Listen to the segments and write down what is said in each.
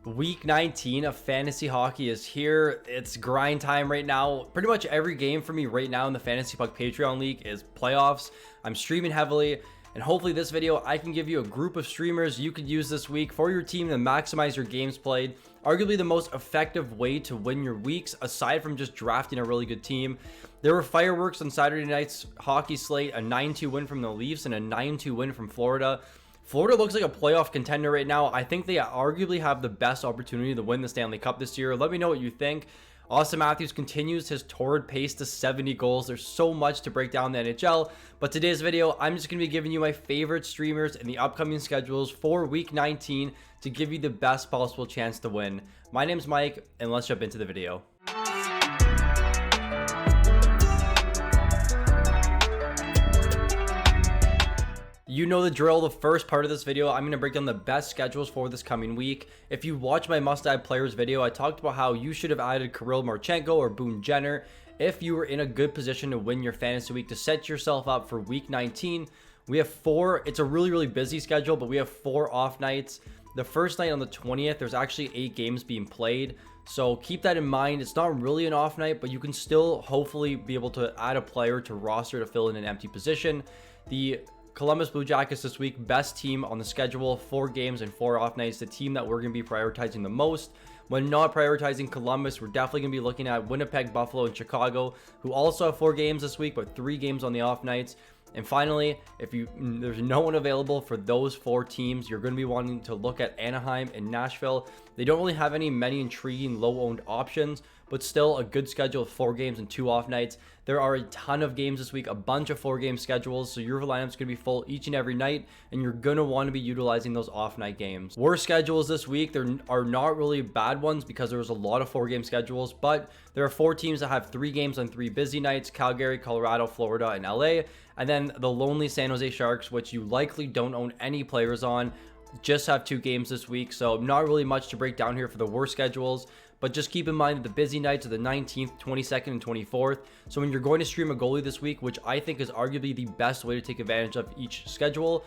Week 19 of fantasy hockey is here. It's grind time right now. Pretty much every game for me right now in the FantasyPuck Patreon League is playoffs. I'm streaming heavily, and hopefully this video I can give you a group of streamers you could use this week for your team to maximize your games played. Arguably the most effective way to win your weeks, aside from just drafting a really good team. There were fireworks on Saturday night's hockey slate, a 9-2 win from the Leafs and a 9-2 win from Florida. Florida looks like a playoff contender right now. I think they arguably have the best opportunity to win the Stanley Cup this year. Let me know what you think. Austin Matthews continues his torrid pace to 70 goals. There's so much to break down the NHL, but today's video, I'm just going to be giving you my favorite streamers and the upcoming schedules for Week 19 to give you the best possible chance to win. My name's Mike, and let's jump into the video. You know the drill. The first part of this video, I'm going to break down the best schedules for this coming week. If you watch my must-add players video, I talked about how you should have added Kirill Marchenko or Boone Jenner if you were in a good position to win your fantasy week to set yourself up for Week 19. We have four. It's a really busy schedule, but we have 4 off nights. The first night on the 20th, there's actually 8 games being played. So keep that in mind. It's not really an off night, but you can still hopefully be able to add a player to roster to fill in an empty position. The Columbus Blue Jackets this week, best team on the schedule, 4 games and 4 off nights, the team that we're going to be prioritizing the most. When not prioritizing Columbus, we're definitely going to be looking at Winnipeg, Buffalo, and Chicago, who also have 4 games this week, but 3 games on the off nights. And finally, if there's no one available for those 4 teams, you're going to be wanting to look at Anaheim and Nashville. They don't really have many intriguing low-owned options, but still a good schedule of 4 games and 2 off nights. There are a ton of games this week, a bunch of 4-game schedules, so your lineup's going to be full each and every night, and you're going to want to be utilizing those off-night games. Worst schedules this week, there are not really bad ones because there was a lot of 4-game schedules, but there are 4 teams that have 3 games on 3 busy nights: Calgary, Colorado, Florida, and LA, and then the lonely San Jose Sharks, which you likely don't own any players on, just have 2 games this week. So not really much to break down here for the worst schedules, but just keep in mind that the busy nights are the 19th, 22nd, and 24th. So when you're going to stream a goalie this week, which I think is arguably the best way to take advantage of each schedule,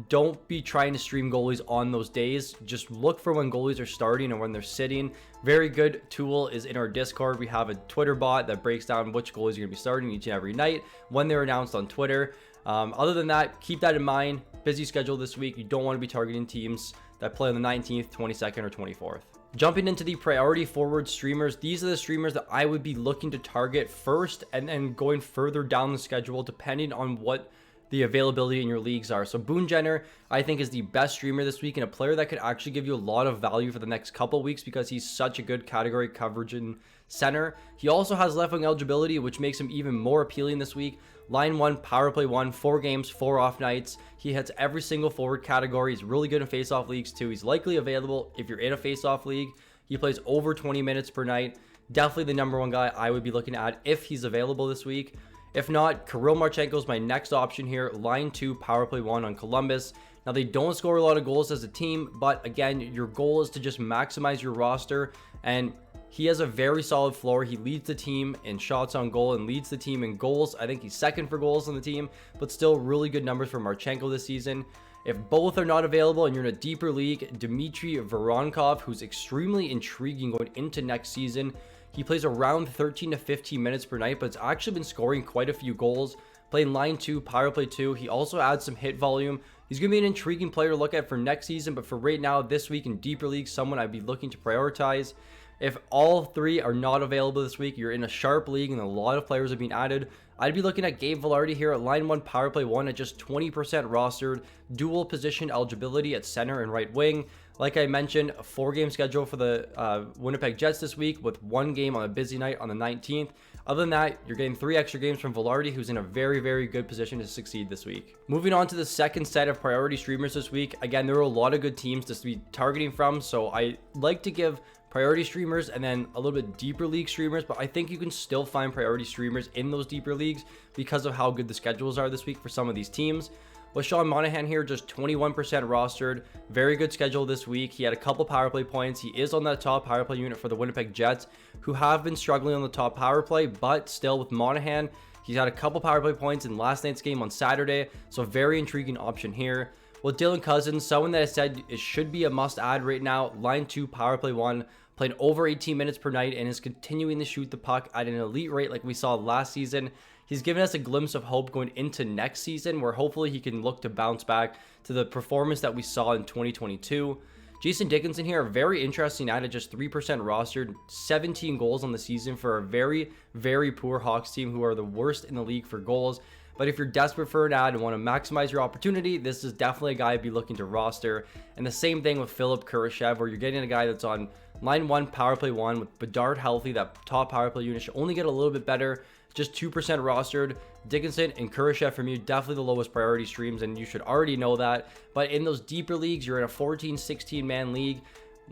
don't be trying to stream goalies on those days. Just look for when goalies are starting and when they're sitting. Very good tool is in our Discord. We have a Twitter bot that breaks down which goalies are going to be starting each and every night when they're announced on Twitter. Other than that, keep that in mind. Busy schedule this week. You don't want to be targeting teams that play on the 19th, 22nd, or 24th. Jumping into the priority forward streamers, these are the streamers that I would be looking to target first, and then going further down the schedule depending on what the availability in your leagues are. So Boone Jenner, I think, is the best streamer this week and a player that could actually give you a lot of value for the next couple weeks because he's such a good category coverage in center. He also has left wing eligibility, which makes him even more appealing this week. Line 1, power play 1, 4 games, 4 off nights. He hits every single forward category. He's really good in face-off leagues too. He's likely available if you're in a face-off league. He plays over 20 minutes per night. Definitely the number 1 guy I would be looking at if he's available this week. If not, Kirill Marchenko is my next option here. Line 2, power play 1 on Columbus. Now, they don't score a lot of goals as a team, but again, your goal is to just maximize your roster, and he has a very solid floor. He leads the team in shots on goal and leads the team in goals. I think he's second for goals on the team, but still really good numbers for Marchenko this season. If both are not available and you're in a deeper league, Dmitry Voronkov, who's extremely intriguing going into next season. He plays around 13 to 15 minutes per night, but it's actually been scoring quite a few goals. Playing line 2, power play 2. He also adds some hit volume. He's going to be an intriguing player to look at for next season, but for right now, this week in deeper leagues, someone I'd be looking to prioritize. If all 3 are not available this week, you're in a sharp league and a lot of players are being added, I'd be looking at Gabe Vilardi here at line 1, power play 1 at just 20% rostered, dual position eligibility at center and right wing. Like I mentioned, a 4-game schedule for the Winnipeg Jets this week with 1 game on a busy night on the 19th. Other than that, you're getting 3 extra games from Vilardi, who's in a very good position to succeed this week. Moving on to the second set of priority streamers this week. Again, there are a lot of good teams to be targeting from, so I like to give priority streamers and then a little bit deeper league streamers, but I think you can still find priority streamers in those deeper leagues because of how good the schedules are this week for some of these teams. With Sean Monahan here, just 21% rostered. Very good schedule this week. He had a couple power play points. He is on that top power play unit for the Winnipeg Jets, who have been struggling on the top power play, but still with Monahan, he's had a couple power play points in last night's game on Saturday, so very intriguing option here. With Dylan Cousins, someone that I said it should be a must add right now, line 2, power play 1, playing over 18 minutes per night and is continuing to shoot the puck at an elite rate like we saw last season. He's given us a glimpse of hope going into next season, where hopefully he can look to bounce back to the performance that we saw in 2022. Jason Dickinson here, a very interesting ad at just 3% rostered, 17 goals on the season for a very, very poor Hawks team who are the worst in the league for goals. But if you're desperate for an ad and want to maximize your opportunity, this is definitely a guy I'd be looking to roster. And the same thing with Philip Kurashev, where you're getting a guy that's on line 1, power play 1, with Bedard healthy. That top power play unit should only get a little bit better. Just 2% rostered. Dickinson and Kurashev from you, definitely the lowest priority streams, and you should already know that. But in those deeper leagues, you're in a 14-16 man league.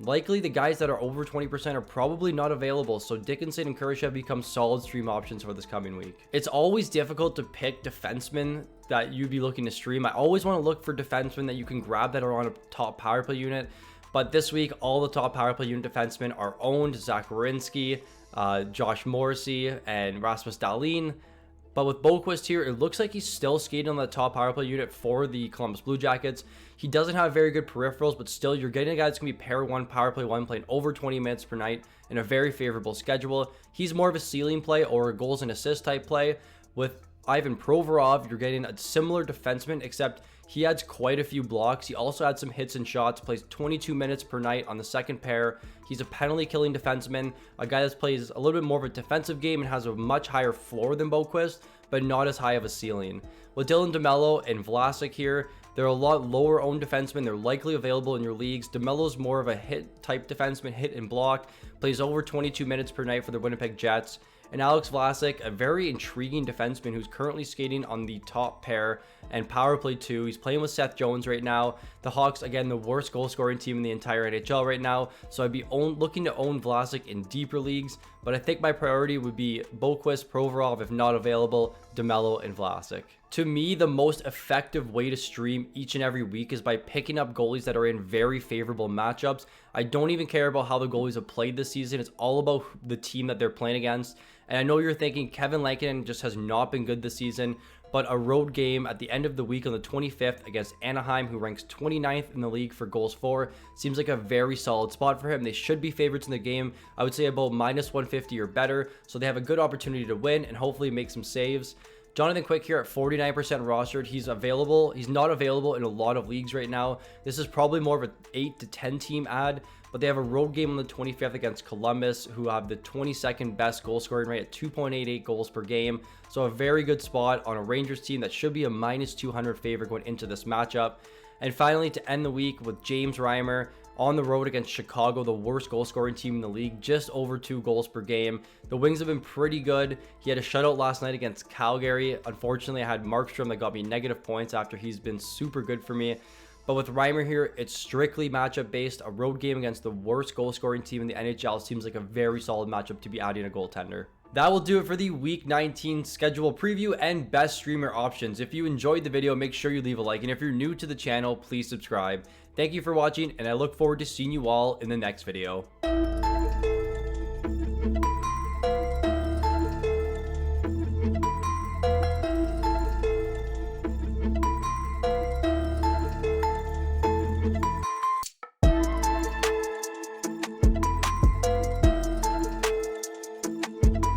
Likely the guys that are over 20% are probably not available, so Dickinson and Kurashev become solid stream options for this coming week. It's always difficult to pick defensemen that you'd be looking to stream. I always want to look for defensemen that you can grab that are on a top power play unit, but this week all the top power play unit defensemen are owned. Zach Werenski, Josh Morrissey, and Rasmus Dahlin. But with Boquist here, it looks like he's still skating on the top power play unit for the Columbus Blue Jackets. He doesn't have very good peripherals, but still, you're getting a guy that's going to be pair 1, power play 1, playing over 20 minutes per night in a very favorable schedule. He's more of a ceiling play or a goals and assist type play. With Ivan Provorov, you're getting a similar defenseman, except he adds quite a few blocks. He also had some hits and shots, plays 22 minutes per night on the second pair. He's a penalty killing defenseman, a guy that plays a little bit more of a defensive game and has a much higher floor than Boquist, but not as high of a ceiling. With Dylan DeMello and Vlasic here, they're a lot lower owned defensemen. They're likely available in your leagues. DeMello's more of a hit type defenseman, hit and block, plays over 22 minutes per night for the Winnipeg Jets. And Alex Vlasic, a very intriguing defenseman who's currently skating on the top pair and power play 2. He's playing with Seth Jones right now. The Hawks, again, the worst goal scoring team in the entire NHL right now. So I'd be looking to own Vlasic in deeper leagues. But I think my priority would be Boquist, Provorov, if not available, DeMello, and Vlasic. To me, the most effective way to stream each and every week is by picking up goalies that are in very favorable matchups. I don't even care about how the goalies have played this season. It's all about the team that they're playing against. And I know you're thinking Kevin Lankinen just has not been good this season, but a road game at the end of the week on the 25th against Anaheim, who ranks 29th in the league for goals for, seems like a very solid spot for him. They should be favorites in the game. I would say about -150 or better, so they have a good opportunity to win and hopefully make some saves. Jonathan Quick here at 49% rostered. He's available. He's not available in a lot of leagues right now. This is probably more of an 8 to 10 team ad, but they have a road game on the 25th against Columbus, who have the 22nd best goal scoring rate at 2.88 goals per game. So a very good spot on a Rangers team that should be a -200 favorite going into this matchup. And finally, to end the week with James Reimer on the road against Chicago, the worst goal scoring team in the league, just over 2 goals per game. The Wings have been pretty good. He had a shutout last night against Calgary. Unfortunately, I had Markstrom that got me negative points after he's been super good for me. But with Reimer here, it's strictly matchup based. A road game against the worst goal scoring team in the NHL seems like a very solid matchup to be adding a goaltender. That will do it for the Week 19 schedule preview and best streamer options. If you enjoyed the video, make sure you leave a like. And if you're new to the channel, please subscribe. Thank you for watching, and I look forward to seeing you all in the next video.